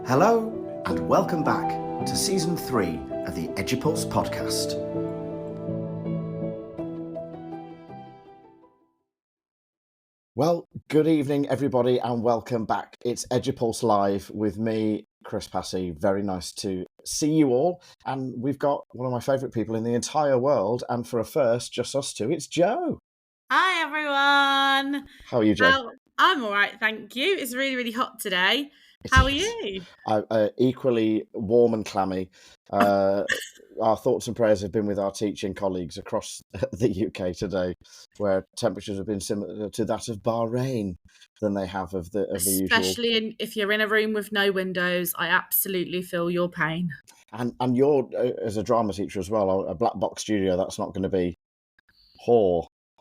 Hello and welcome back to Season 3 of the EduPulse podcast. Well, good evening everybody and welcome back. It's EduPulse Live with me, Chris Passy. Very nice to see you all. And we've got one of my favourite people in the entire world. And for a first, just us two, it's Jo. Hi everyone. How are you, Jo? I'm all right, thank you. It's really, really hot today. How are you? Equally warm and clammy. Our thoughts and prayers have been with our teaching colleagues across the UK today, where temperatures have been similar to that of Bahrain than they have of the usual. Especially if you're in a room with no windows, I absolutely feel your pain. And you're, as a drama teacher as well, a black box studio, that's not going to be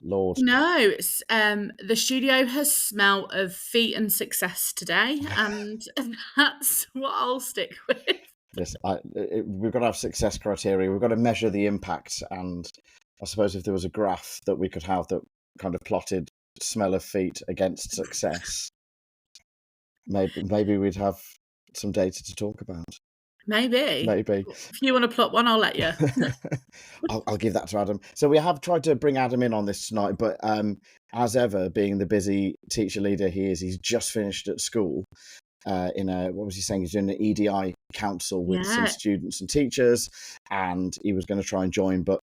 Lord. No, it's the studio has smelt of feet and success today, and that's what I'll stick with. Yes, we've got to have success criteria. We've got to measure the impact, and I suppose if there was a graph that we could have that kind of plotted smell of feet against success, maybe we'd have some data to talk about. Maybe. If you want to plot one, I'll let you. I'll give that to Adam. So we have tried to bring Adam in on this tonight, but as ever, being the busy teacher leader he is, he's just finished at school. What was he saying? He's doing an EDI council with some students and teachers, and he was going to try and join, but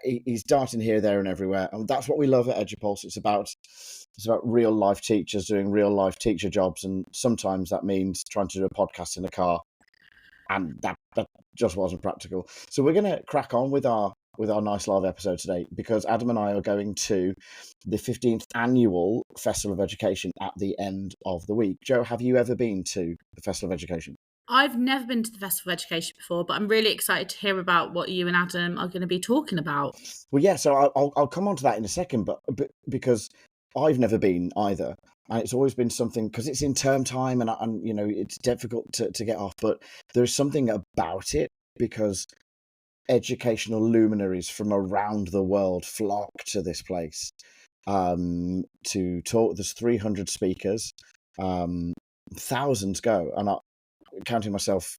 he's darting here, there, and everywhere. And that's what we love at EduPulse. It's about real life teachers doing real life teacher jobs, and sometimes that means trying to do a podcast in the car. And that just wasn't practical. So we're going to crack on with our nice live episode today, because Adam and I are going to the 15th annual Festival of Education at the end of the week. Jo, have you ever been to the Festival of Education? I've never been to the Festival of Education before, but I'm really excited to hear about what you and Adam are going to be talking about. Well, yeah, so I'll come on to that in a second, but because I've never been either. And it's always been something, because it's in term time and you know, it's difficult to get off, but there's something about it, because educational luminaries from around the world flock to this place to talk. There's 300 speakers, thousands go, and I'm counting myself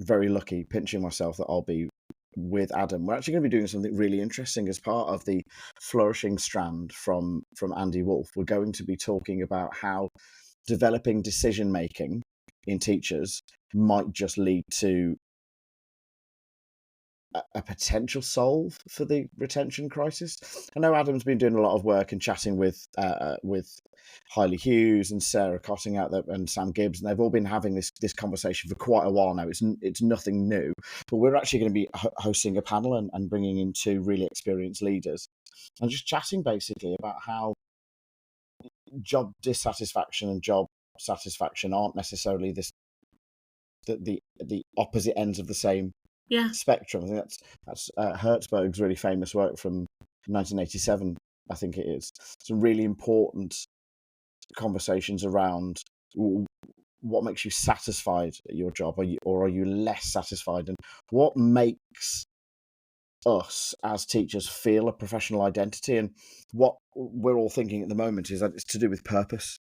very lucky, pinching myself that I'll be with Adam. We're actually going to be doing something really interesting as part of the Flourishing Strand from Andy Wolf. We're going to be talking about how developing decision making in teachers might just lead to a potential solve for the retention crisis. I know Adam's been doing a lot of work and chatting with Hailey Hughes and Sarah Cotting out there and Sam Gibbs, and they've all been having this conversation for quite a while now. It's nothing new, but we're actually going to be hosting a panel and bringing in two really experienced leaders and just chatting basically about how job dissatisfaction and job satisfaction aren't necessarily the opposite ends of the same spectrum. I think that's Hertzberg's really famous work from 1987, I think it is. Some really important conversations around what makes you satisfied at your job, or are you less satisfied, and what makes us as teachers feel a professional identity. And what we're all thinking at the moment is that it's to do with purpose.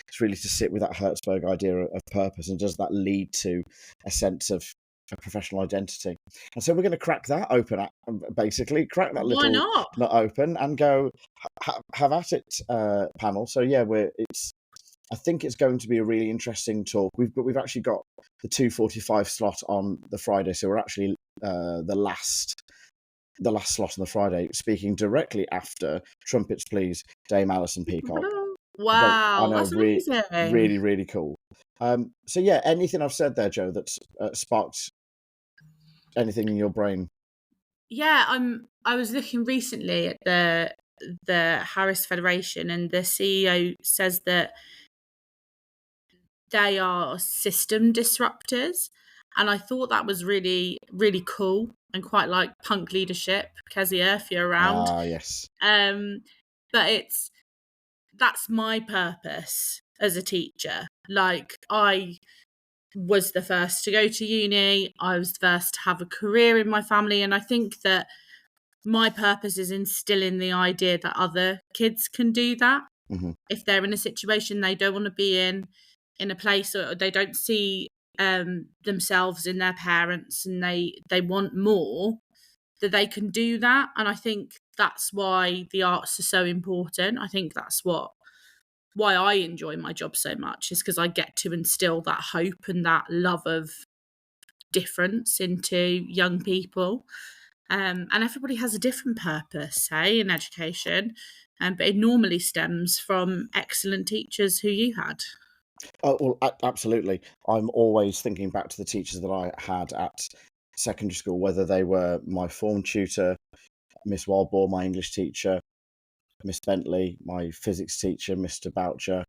It's really to sit with that Hertzberg idea of purpose, and does that lead to a sense of a professional identity? And so we're going to crack that open, basically crack that little nut open and go have at it, panel. So yeah, I think it's going to be a really interesting talk. We've actually got the 2:45 slot on the Friday, so we're actually the last slot on the Friday, speaking directly after Trumpets Please, Dame Alison Peacock. Wow, that's amazing. Really, really cool. So yeah, anything I've said there, Jo, that's sparked anything in your brain? Yeah, I was looking recently at the Harris Federation, and the CEO says that they are system disruptors, and I thought that was really, really cool and quite like punk leadership. Kezia, if you're around. Yes. But that's my purpose as a teacher. Like, I was the first to go to uni. I was the first to have a career in my family. And I think that my purpose is instilling the idea that other kids can do that. Mm-hmm. If they're in a situation they don't want to be in, in a place, or they don't see themselves in their parents, and they want more, that they can do that. And I think that's why the arts are so important. I think that's why I enjoy my job so much, is because I get to instill that hope and that love of difference into young people. And everybody has a different purpose, say, in education, but it normally stems from excellent teachers who you had. Oh, well, absolutely. I'm always thinking back to the teachers that I had at secondary school, whether they were my form tutor, Miss Wildbore, my English teacher, Miss Bentley, my physics teacher, Mr. Boucher,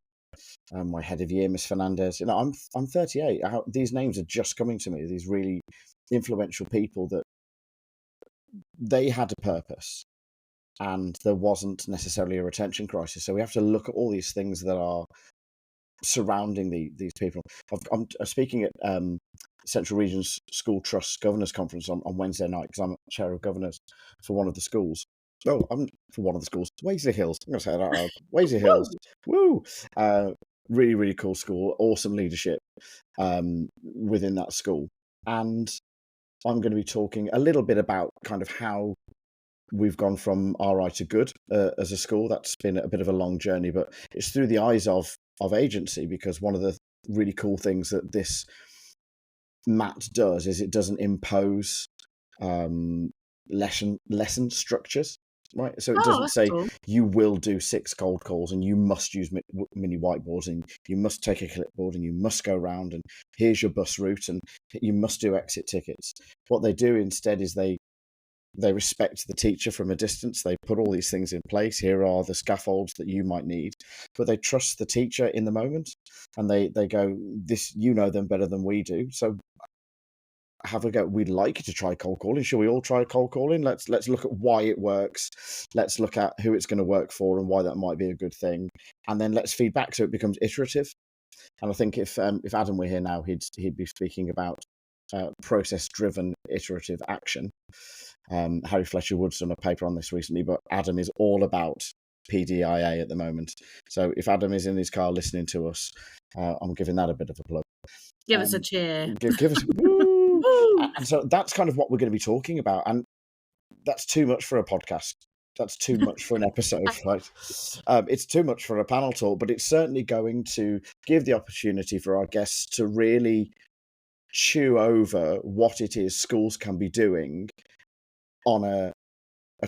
my head of year, Miss Fernandez. I'm 38. These names are just coming to me. These really influential people that they had a purpose, and there wasn't necessarily a retention crisis. So we have to look at all these things that are surrounding these people. I'm speaking at Central Regions School Trust Governors Conference on Wednesday night, because I'm chair of governors for one of the schools. Oh, I'm for one of the schools, Waisley Hills. I'm going to say that out loud. Waisley Hills. Woo! Really, really cool school. Awesome leadership within that school. And I'm going to be talking a little bit about kind of how we've gone from RI to good as a school. That's been a bit of a long journey, but it's through the eyes of agency, because one of the really cool things that this MAT does is it doesn't impose lesson structures, right? So it Oh, doesn't that's say cool. you will do 6 cold calls and you must use mini whiteboards and you must take a clipboard and you must go around and here's your bus route and you must do exit tickets. What they do instead is they respect the teacher from a distance. They put all these things in place. Here are the scaffolds that you might need, but they trust the teacher in the moment, and they go, "This, you know them better than we do. So have a go. We'd like you to try cold calling. Shall we all try cold calling? Let's look at why it works. Let's look at who it's going to work for and why that might be a good thing, and then let's feed back so it becomes iterative." And I think if Adam were here now, he'd be speaking about process-driven iterative action. Harry Fletcher Wood's done a paper on this recently, but Adam is all about PDIA at the moment. So if Adam is in his car listening to us, I'm giving that a bit of a plug. Give us a cheer. Give us woo! Woo! And so that's kind of what we're going to be talking about, and that's too much for a podcast. That's too much for an episode, right? It's too much for a panel talk, but it's certainly going to give the opportunity for our guests to really chew over what it is schools can be doing on a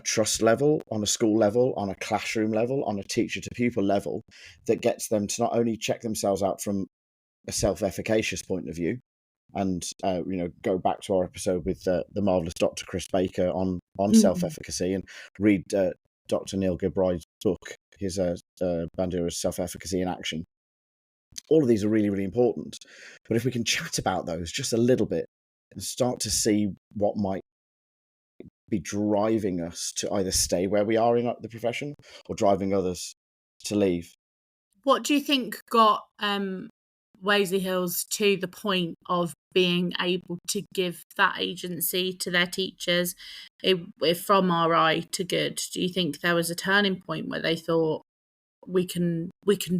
trust level, on a school level, on a classroom level, on a teacher to pupil level, that gets them to not only check themselves out from a self-efficacious point of view, and go back to our episode with the marvelous Dr. Chris Baker on self-efficacy, and read Dr. Neil Gilbride's book, his Bandura's Self-Efficacy in Action. All of these are really, really important, but if we can chat about those just a little bit and start to see what might be driving us to either stay where we are in the profession or driving others to leave. What do you think got Waisley Hills to the point of being able to give that agency to their teachers from RI to good? Do you think there was a turning point where they thought, we can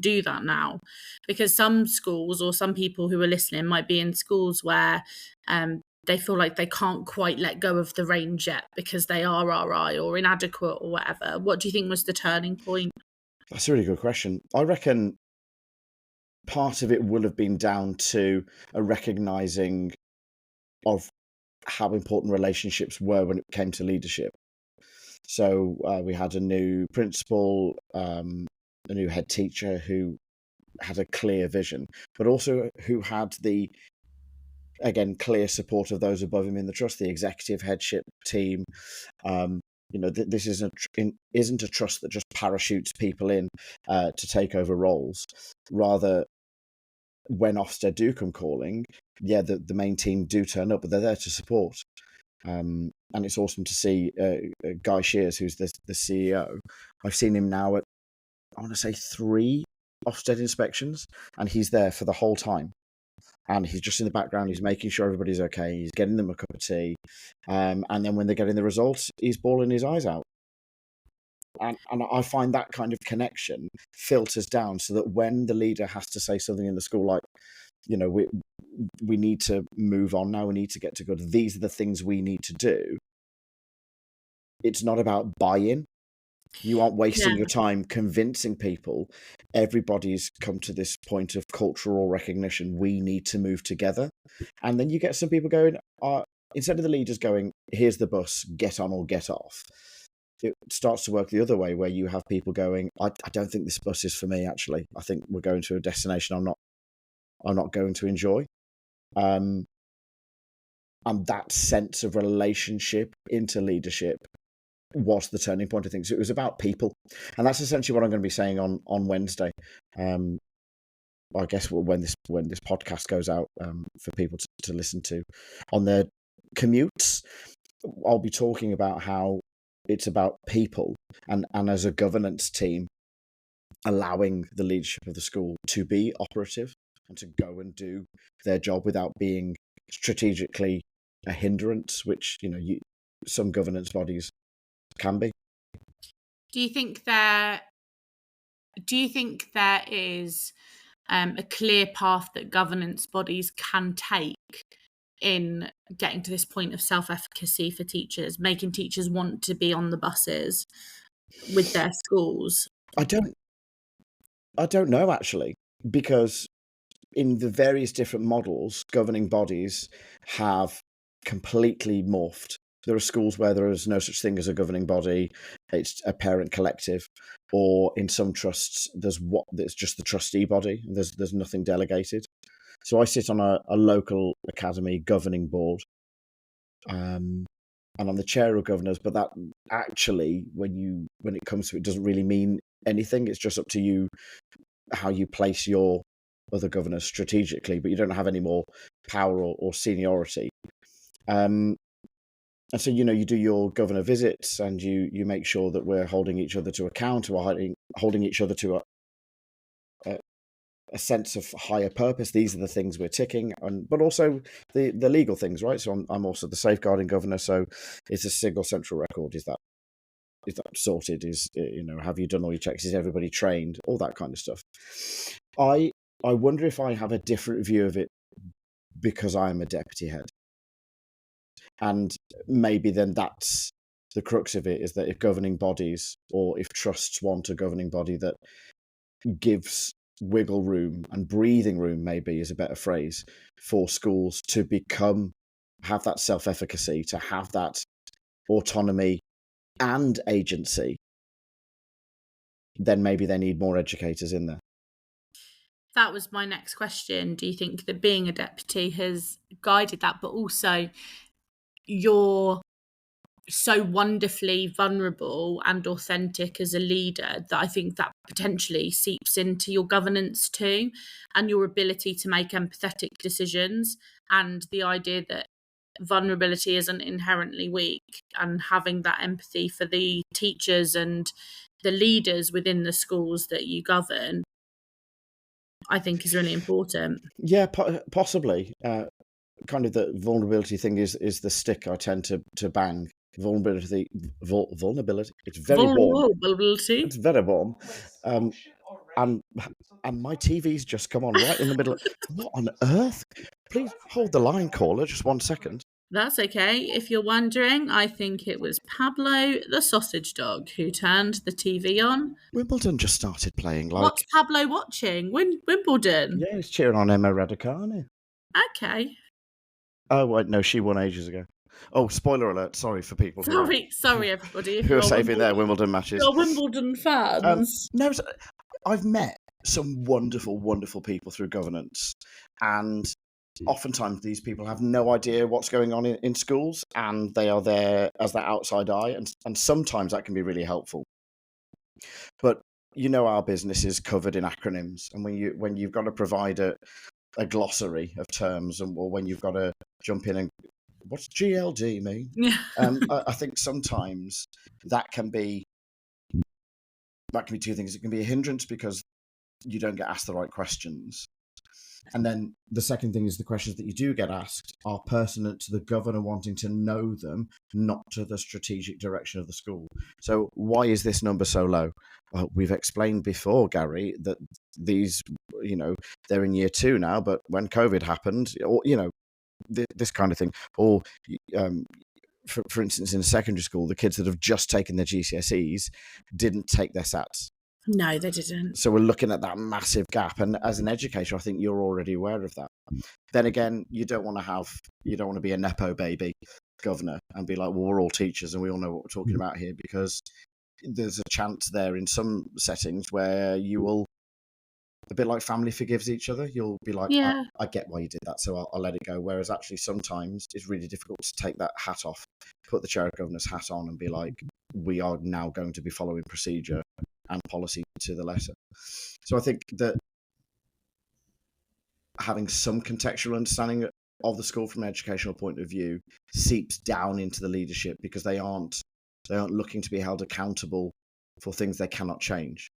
do that now? Because some schools, or some people who are listening, might be in schools where they feel like they can't quite let go of the reins yet because they are RI or inadequate or whatever. What do you think was the turning point? That's a really good question. I reckon part of it will have been down to a recognising of how important relationships were when it came to leadership. So we had a new principal, a new head teacher who had a clear vision, but also who had the, again, clear support of those above him in the trust, the executive headship team. This isn't a trust that just parachutes people in to take over roles. Rather, when Ofsted do come calling, the main team do turn up, but they're there to support. And it's awesome to see Guy Shears, who's the CEO. I've seen him now at, I want to say, 3 Ofsted inspections, and he's there for the whole time. And he's just in the background. He's making sure everybody's okay. He's getting them a cup of tea. And then when they're getting the results, he's bawling his eyes out. And I find that kind of connection filters down so that when the leader has to say something in the school, like, we need to move on now, we need to get to good, these are the things we need to do. It's not about buy-in. You aren't wasting your time convincing people. Everybody's come to this point of cultural recognition. We need to move together. And then you get some people going, instead of the leaders going, here's the bus, get on or get off, it starts to work the other way, where you have people going, I don't think this bus is for me, actually. I think we're going to a destination I'm not going to enjoy. And that sense of relationship into leadership was the turning point of things. It was about people, and that's essentially what I'm going to be saying on Wednesday. I guess when this podcast goes out for people to listen to on their commutes, I'll be talking about how it's about people, and as a governance team, allowing the leadership of the school to be operative and to go and do their job without being strategically a hindrance, which some governance bodies can be. Do you think there is a clear path that governance bodies can take in getting to this point of self-efficacy for teachers, making teachers want to be on the buses with their schools? I don't know, actually, because in the various different models, governing bodies have completely morphed. There are schools where there is no such thing as a governing body. It's a parent collective, or in some trusts, there's just the trustee body. There's nothing delegated. So I sit on a local academy governing board, and I'm the chair of governors. But that actually, when it comes to it, doesn't really mean anything. It's just up to you how you place your other governors strategically, but you don't have any more power or seniority. And so, you do your governor visits, and you make sure that we're holding each other to account, or holding each other to a sense of higher purpose. These are the things we're ticking, but also the legal things, right? So I'm also the safeguarding governor. So it's a single central record. Is that sorted? Have you done all your checks? Is everybody trained? All that kind of stuff. I wonder if I have a different view of it because I'm a deputy head. And maybe then that's the crux of it, is that if governing bodies, or if trusts want a governing body that gives wiggle room and breathing room, maybe is a better phrase, for schools to have that self-efficacy, to have that autonomy and agency, then maybe they need more educators in there. That was my next question. Do you think that being a deputy has guided that, but also you're so wonderfully vulnerable and authentic as a leader that I think that potentially seeps into your governance too, and your ability to make empathetic decisions, and the idea that vulnerability isn't inherently weak, and having that empathy for the teachers and the leaders within the schools that you govern, I think is really important. Yeah, possibly. Kind of the vulnerability thing is the stick I tend to bang. Vulnerability. It's very warm. Vulnerability. It's very warm. And my TV's just come on right in the middle. What on earth? Please hold the line, caller. Just 1 second. That's okay. If you're wondering, I think it was Pablo the sausage dog who turned the TV on. Wimbledon just started playing. What's Pablo watching? Wimbledon? Yeah, he's cheering on Emma Raducanu. Okay. Oh, wait, no, she won ages ago. Oh, spoiler alert. Sorry for people Sorry, everybody. who are saving their Wimbledon matches. You're Wimbledon fans. No, I've met some wonderful, wonderful people through governance, and oftentimes these people have no idea what's going on in schools, and they are there as that outside eye, and sometimes that can be really helpful. But our business is covered in acronyms, and when you've got to provide a glossary of terms, or when you've got to jump in and what's GLD mean? Yeah. I think sometimes that can be two things. It can be a hindrance because you don't get asked the right questions, And then the second thing is the questions that you do get asked are pertinent to the governor wanting to know them, not to the strategic direction of the school. So why is this number so low? Well, we've explained before, Gary, that these, they're in year 2 now, but when COVID happened, or, this kind of thing, or, for instance, in a secondary school, the kids that have just taken their GCSEs didn't take their SATs. No, they didn't. So we're looking at that massive gap. And as an educator, I think you're already aware of that. Then again, you don't want to be a Nepo baby governor and be like, well, we're all teachers and we all know what we're talking about here, because there's a chance there in some settings where you will, a bit like family forgives each other. You'll be like, Yeah. I get why you did that, so I'll let it go. Whereas actually sometimes it's really difficult to take that hat off, put the chair of governor's hat on and be like, we are now going to be following procedure and policy to the letter. So I think that having some contextual understanding of the school from an educational point of view seeps down into the leadership, because they aren't looking to be held accountable for things they cannot change.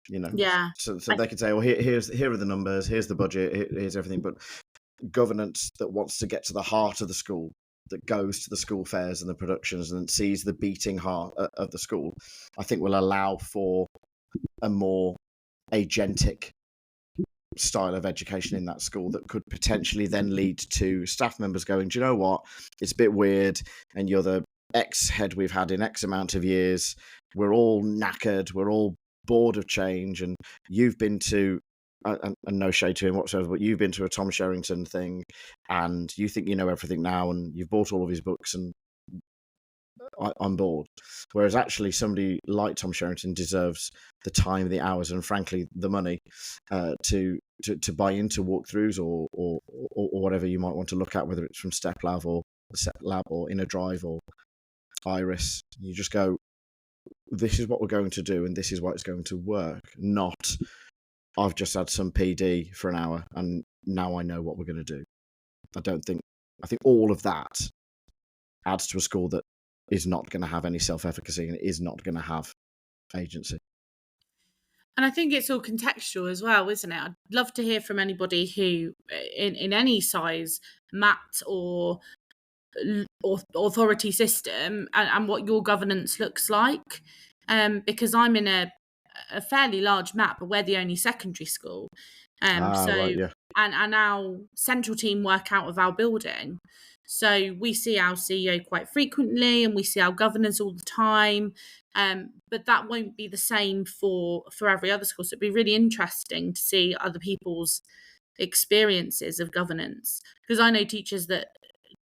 Yeah. So they could say, well, here are the numbers, here's the budget, here's everything. But governance that wants to get to the heart of the school, that goes to the school fairs and the productions and sees the beating heart of the school, I think will allow for a more agentic style of education in that school that could potentially then lead to staff members going, do you know what, it's a bit weird, and you're the X head we've had in X amount of years, we're all knackered, we're all bored of change, and you've been to and no shade to him whatsoever, but you've been to a Tom Sherrington thing and you think you know everything now, and you've bought all of his books, and I'm bored. Whereas actually somebody like Tom Sherrington deserves the time, the hours, and frankly the money to buy into walkthroughs or whatever you might want to look at, whether it's from Step Lab or Inner Drive or Iris. You just go, this is what we're going to do and this is why it's going to work, not I've just had some PD for an hour and now I know what we're going to do. I think all of that adds to a school that is not going to have any self-efficacy and is not going to have agency. And I think it's all contextual as well, isn't it? I'd love to hear from anybody who, in any size, MAT or authority system, and what your governance looks like. Because I'm in a fairly large MAT, but we're the only secondary school. Right, yeah. And our central team work out of our building. So we see our CEO quite frequently and we see our governors all the time. But that won't be the same for every other school. So it'd be really interesting to see other people's experiences of governance. Because I know teachers that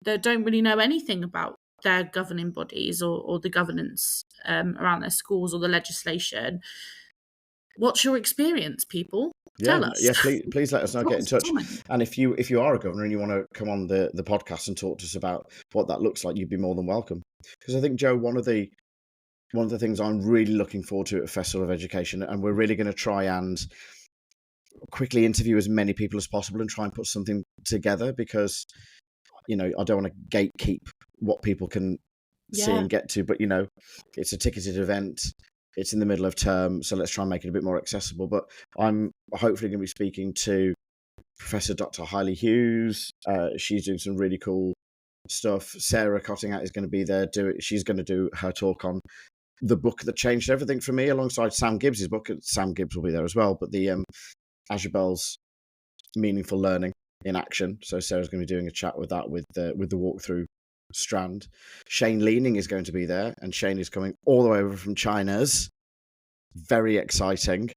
don't really know anything about their governing bodies or the governance around their schools or the legislation. What's your experience, people? Tell us. Yeah, please let us know. Get in touch. And if you are a governor and you want to come on the podcast and talk to us about what that looks like, you'd be more than welcome. Because I think, Joe, one of the things I'm really looking forward to at Festival of Education, and we're really going to try and quickly interview as many people as possible and try and put something together, because I don't want to gatekeep what people can see and get to, but it's a ticketed event. It's in the middle of term, so let's try and make it a bit more accessible. But I'm hopefully going to be speaking to Professor Dr. Hailey Hughes. She's doing some really cool stuff. Sarah Cottingat is going to be there. She's going to do her talk on the book that changed everything for me, alongside Sam Gibbs' book. Sam Gibbs will be there as well. But the EduPulse Meaningful Learning in Action. So Sarah's going to be doing a chat with that, with the walkthrough strand. Shane Leaning is going to be there, and Shane is coming all the way over from China's. Very exciting.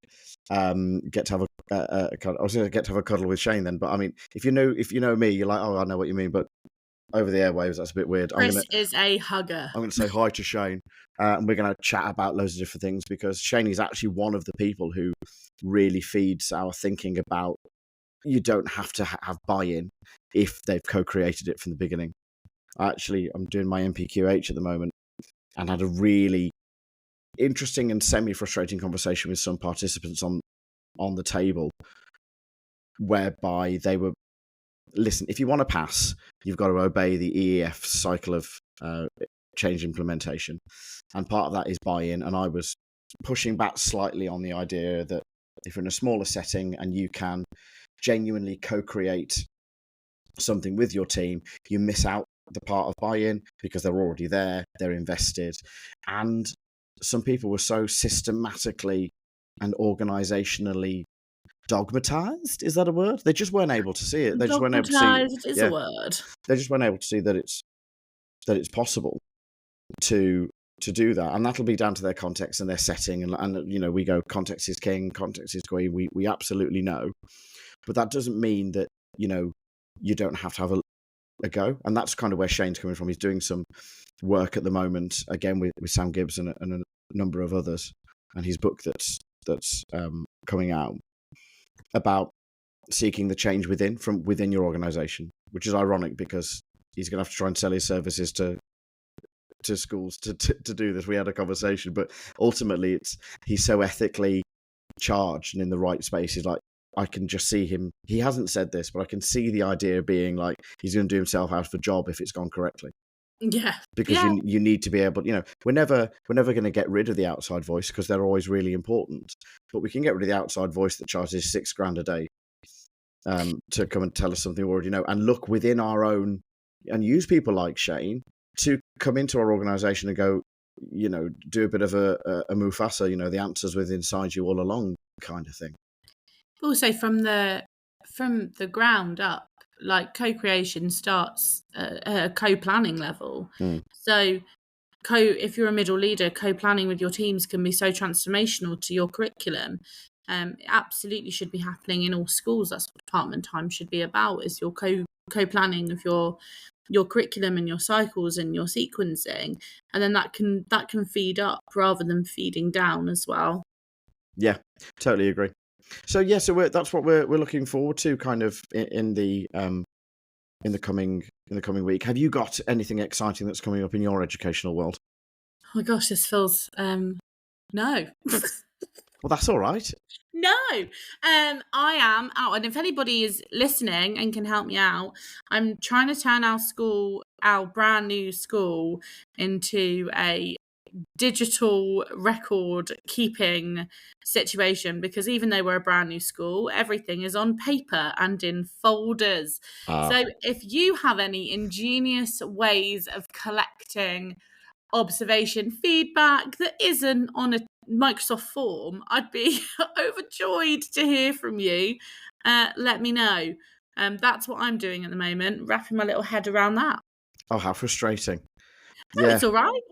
Get to have I was going to get to have a cuddle with Shane then, but I mean, if you know me, you're like, oh, I know what you mean, but over the airwaves, that's a bit weird. Chris is a hugger. I'm going to say hi to Shane, and we're going to chat about loads of different things, because Shane is actually one of the people who really feeds our thinking about you don't have to have buy-in if they've co-created it from the beginning. Actually, I'm doing my MPQH at the moment and had a really interesting and semi-frustrating conversation with some participants on the table, whereby they were, listen, if you want to pass, you've got to obey the EEF cycle of change implementation. And part of that is buy-in. And I was pushing back slightly on the idea that if you're in a smaller setting and you can genuinely co-create something with your team, you miss out the part of buy-in because they're already there, they're invested. And some people were so systematically and organizationally dogmatized. Is that a word? They just weren't able to see it. They just weren't able to see. Dogmatized is a word. They just weren't able to see that it's possible to do that, and that'll be down to their context and their setting. And you know, we go context is king, context is queen. We absolutely know, but that doesn't mean that, you know, you don't have to have a go. And that's kind of where Shane's coming from. He's doing some work at the moment, again with Sam Gibbs and a number of others, and his book that's coming out about seeking the change from within your organization, which is ironic because he's going to have to try and sell his services to schools to do this. We had a conversation, but ultimately he's so ethically charged and in the right spaces. Like, I can just see him. He hasn't said this, but I can see the idea being like he's going to do himself out of a job if it's gone correctly. Yeah, because you need to be able. You know, we're never going to get rid of the outside voice because they're always really important. But we can get rid of the outside voice that charges $6,000 a day to come and tell us something we already know, and look within our own and use people like Shane to come into our organization and go, you know, do a bit of a Mufasa, you know, the answers within inside you all along kind of thing. Also, from the ground up, like co-creation starts at a co-planning level. So if you're a middle leader, co-planning with your teams can be so transformational to your curriculum. It absolutely should be happening in all schools. That's what department time should be about, is your co-planning of your curriculum and your cycles and your sequencing, and then that can feed up rather than feeding down as well. Yeah, totally agree. So that's what we're looking forward to, kind of in the coming week. Have you got anything exciting that's coming up in your educational world? Oh my gosh, this feels no. Well, that's all right. No, I am out, and if anybody is listening and can help me out, I'm trying to turn our brand new school, into a digital record keeping situation, because even though we're a brand new school, everything is on paper and in folders. So if you have any ingenious ways of collecting observation feedback that isn't on a Microsoft form, I'd be overjoyed to hear from you. Let me know. That's what I'm doing at the moment, wrapping my little head around that. Oh, how frustrating. Yeah, it's all right.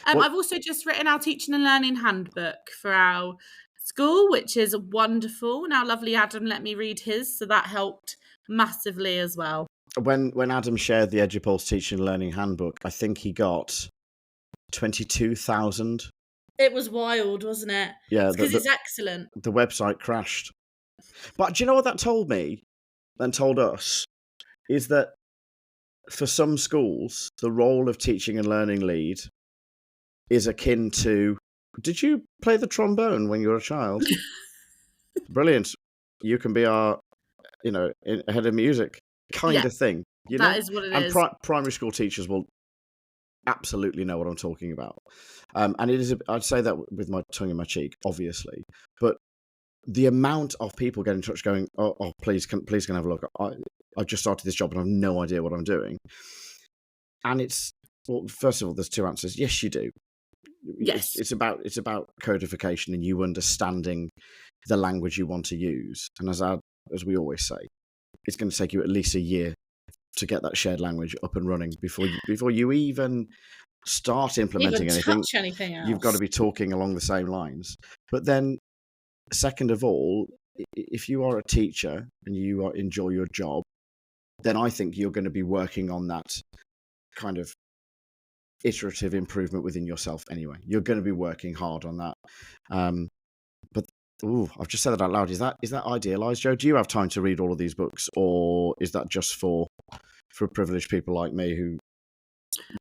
I've also just written our teaching and learning handbook for our school, which is wonderful. Now, lovely Adam let me read his, so that helped massively as well. When Adam shared the EduPulse teaching and learning handbook, I think he got 22,000. It was wild, wasn't it? Yeah, because it's excellent. The website crashed. But do you know what that told me and told us? Is that for some schools, the role of teaching and learning lead is akin to, did you play the trombone when you were a child? Brilliant. You can be our, you know, head of music kind of thing. You know? That is what it is. And primary school teachers will absolutely know what I'm talking about. And it is, I'd say that with my tongue in my cheek, obviously. But the amount of people get in touch going, oh please can have a look. I've just started this job and I have no idea what I'm doing. And it's, well, first of all, there's two answers. Yes, you do. Yes. It's about codification and you understanding the language you want to use. And as we always say, it's going to take you at least a year to get that shared language up and running before you even start implementing anything. Touch anything else. You've got to be talking along the same lines. But then, second of all, if you are a teacher and you enjoy your job, then I think you're going to be working on that kind of iterative improvement within yourself anyway. You're going to be working hard on that. But I've just said that out loud. Is that idealized, Joe? Do you have time to read all of these books, or is that just for privileged people like me who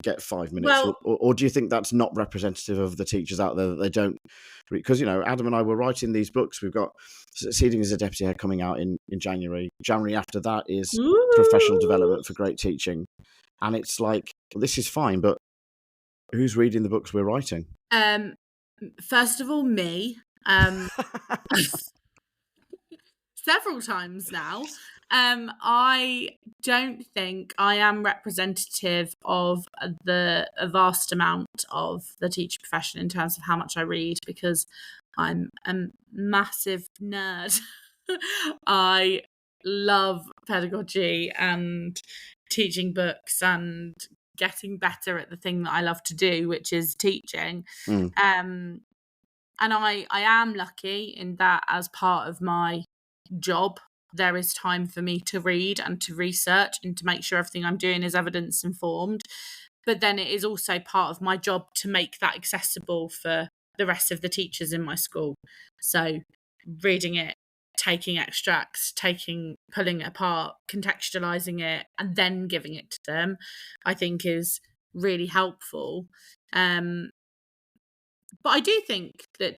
get 5 minutes? Well, or do you think that's not representative of the teachers out there, that they don't? Because, you know, Adam and I were writing these books. We've got Seeding as a Deputy Head coming out in January. January after that is Professional Development for Great Teaching. And it's like, this is fine, but who's reading the books we're writing? First of all, me. several times now. I don't think I am representative of a vast amount of the teacher profession in terms of how much I read, because I'm a massive nerd. I love pedagogy and teaching books and getting better at the thing that I love to do, which is teaching. Mm. And I am lucky in that, as part of my job, there is time for me to read and to research and to make sure everything I'm doing is evidence informed. But then it is also part of my job to make that accessible for the rest of the teachers in my school. So reading it, taking extracts, pulling it apart, contextualizing it, and then giving it to them, I think is really helpful. But I do think that,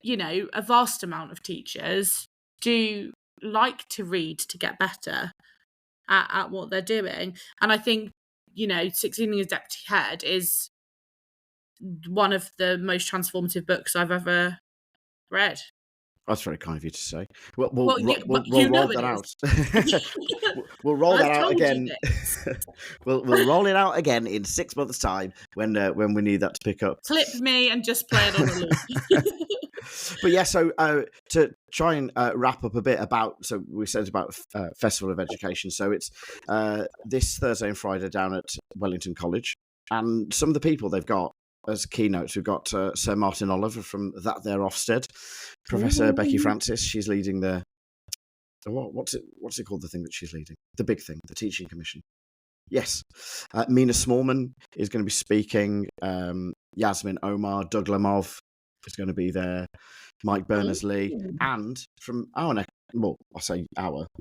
a vast amount of teachers do like to read to get better at what they're doing. And I think, Succeeding as Deputy Head is one of the most transformative books I've ever read. That's very kind of you to say. We'll roll It that is. out. We'll roll that I've out told you again. this. We'll roll it out again in 6 months' time when we need that to pick up. Clip me and just play it on a loop. But yeah, so to try and wrap up a bit about, so we said about Festival of Education. So it's this Thursday and Friday down at Wellington College, and some of the people they've got as keynotes, we've got Sir Martin Oliver from that there Ofsted, Professor Becky Francis. She's leading the what's it called, the thing that she's leading, the big thing, the Teaching Commission. Yes. Mina Smallman is going to be speaking. Yasmin Omar, Doug Lamov is going to be there. Mike Berners-Lee, and from our neck, well, I say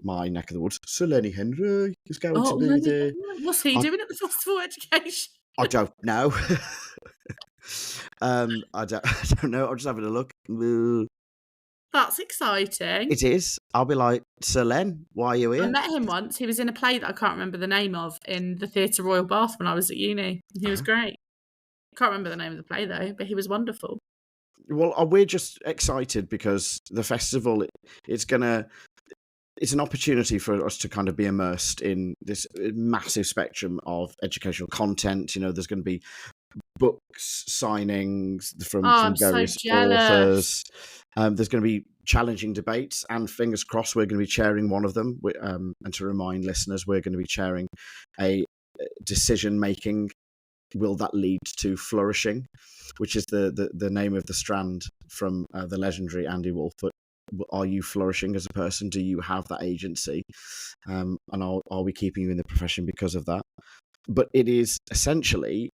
my neck of the woods, Sir Lenny Henry is going to be there. What's he doing at the Festival of Education? I don't know. I don't know. I'm just having a look. That's exciting. It is. I'll be like, Sir Len, why are you here? I met him once. He was in a play that I can't remember the name of in the Theatre Royal Bath when I was at uni. He was great. Can't remember the name of the play though, but he was wonderful. Well, we're just excited because the festival, it's an opportunity for us to kind of be immersed in this massive spectrum of educational content. There's going to be books signings from various authors. There's going to be challenging debates, and fingers crossed we're going to be chairing one of them. And to remind listeners, we're going to be chairing a decision making. Will that lead to flourishing, which is the name of the strand from the legendary Andy Wolf. But are you flourishing as a person? Do you have that agency? And are we keeping you in the profession because of that? But it is essentially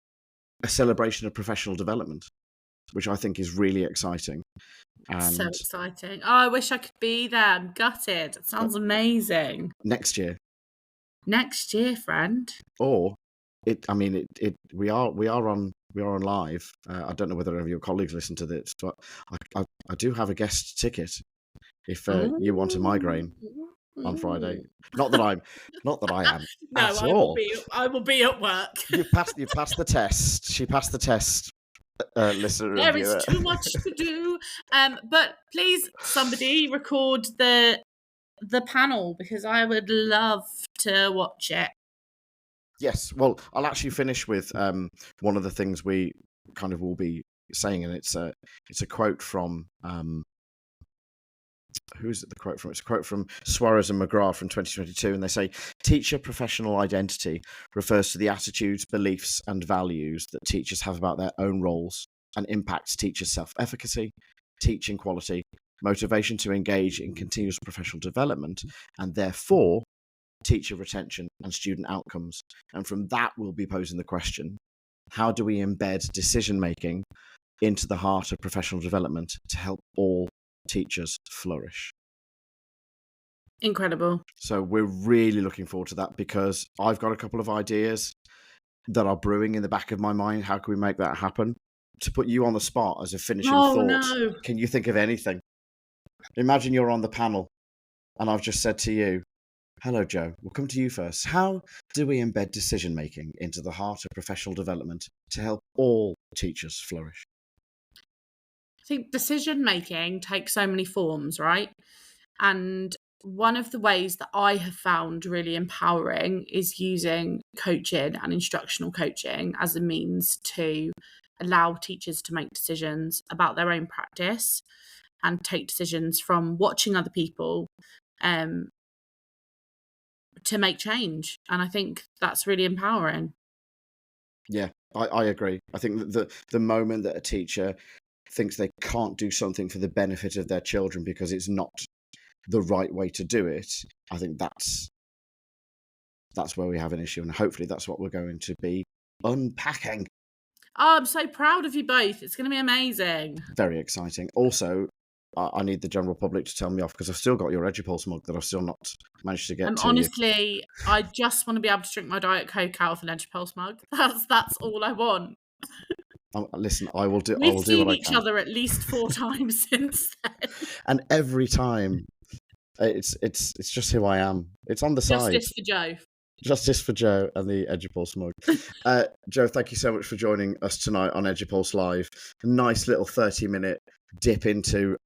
a celebration of professional development, which I think is really exciting. And so exciting. Oh, I wish I could be there. I'm gutted. It sounds amazing. Next year, friend. Or we are on live. I don't know whether any of your colleagues listen to this, but I do have a guest ticket if you want a migraine on Friday. Not that I am. No, I will be at work. You've passed the test. She passed the test. Listener, there is too much to do. But please, somebody record the panel, because I would love to watch it. Yes, well, I'll actually finish with one of the things we kind of will be saying, and it's a quote from who is it the quote from? It's a quote from Suarez and McGrath from 2022, and they say, teacher professional identity refers to the attitudes, beliefs, and values that teachers have about their own roles and impacts teachers' self-efficacy, teaching quality, motivation to engage in continuous professional development, and therefore teacher retention and student outcomes. And from that, we'll be posing the question, how do we embed decision-making into the heart of professional development to help all teachers flourish? Incredible. So we're really looking forward to that, because I've got a couple of ideas that are brewing in the back of my mind. How can we make that happen? To put you on the spot as a finishing thought, no. Can you think of anything? Imagine you're on the panel and I've just said to you, hello, Joe, we'll come to you first. How do we embed decision-making into the heart of professional development to help all teachers flourish? I think decision-making takes so many forms, right? And one of the ways that I have found really empowering is using coaching and instructional coaching as a means to allow teachers to make decisions about their own practice and take decisions from watching other people to make change. And I think that's really empowering. Yeah, I agree. I think that the moment that a teacher thinks they can't do something for the benefit of their children because it's not the right way to do it, I think that's where we have an issue, and hopefully that's what we're going to be unpacking. Oh, I'm so proud of you both. It's going to be amazing. Very exciting. Also, I need the general public to tell me off because I've still got your EduPulse mug that I've still not managed to get to honestly, I just want to be able to drink my Diet Coke out of an EduPulse mug. That's all I want. Listen, I will do. We've I will do what I can. seen each other at least 4 times since then, and every time, it's just who I am. It's on the side. Justice for Joe. Justice for Joe and the EduPulse mug. Joe, thank you so much for joining us tonight on EduPulse Live. A nice little 30-minute dip into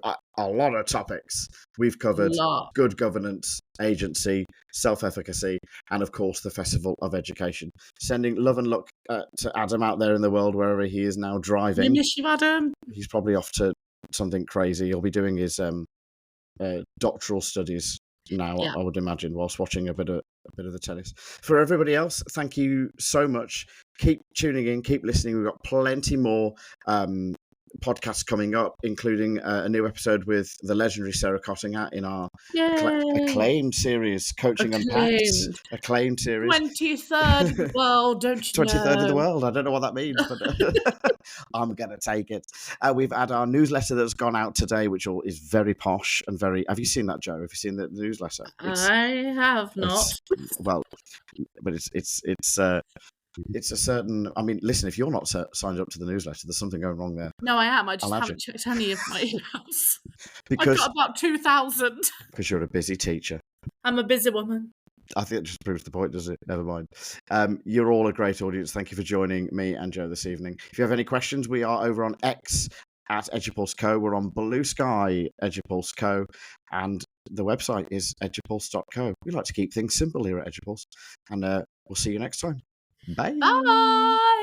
a lot of topics. We've covered good governance, agency, self-efficacy, and of course the Festival of Education. Sending love and luck to Adam out there in the world, wherever he is now driving. We miss you, Adam. He's probably off to something crazy. He'll be doing his doctoral studies now, I would imagine, whilst watching a bit of the tennis. For everybody else, thank you so much. Keep tuning in, keep listening. We've got plenty more podcasts coming up, including a new episode with the legendary Sarah Cottingham in our acclaimed series, Coaching Unpacked. Acclaimed series. 23rd in the world, don't you 23rd know? in the world. I don't know what that means, but I'm going to take it. We've had our newsletter that's gone out today, which is very posh and very... Have you seen that, Joe? Have you seen the newsletter? I have not. Well, but it's a certain... I mean, listen, if you're not signed up to the newsletter, there's something going wrong there. No, I am. I just haven't checked any of my emails. Because I've got about 2,000. Because you're a busy teacher. I'm a busy woman. I think it just proves the point, does it? Never mind. You're all a great audience. Thank you for joining me and Joe this evening. If you have any questions, we are over on X at EduPulse Co. We're on Blue Sky, EduPulse Co. And the website is edupulse.co. We like to keep things simple here at EduPulse. And we'll see you next time. Bye. Bye.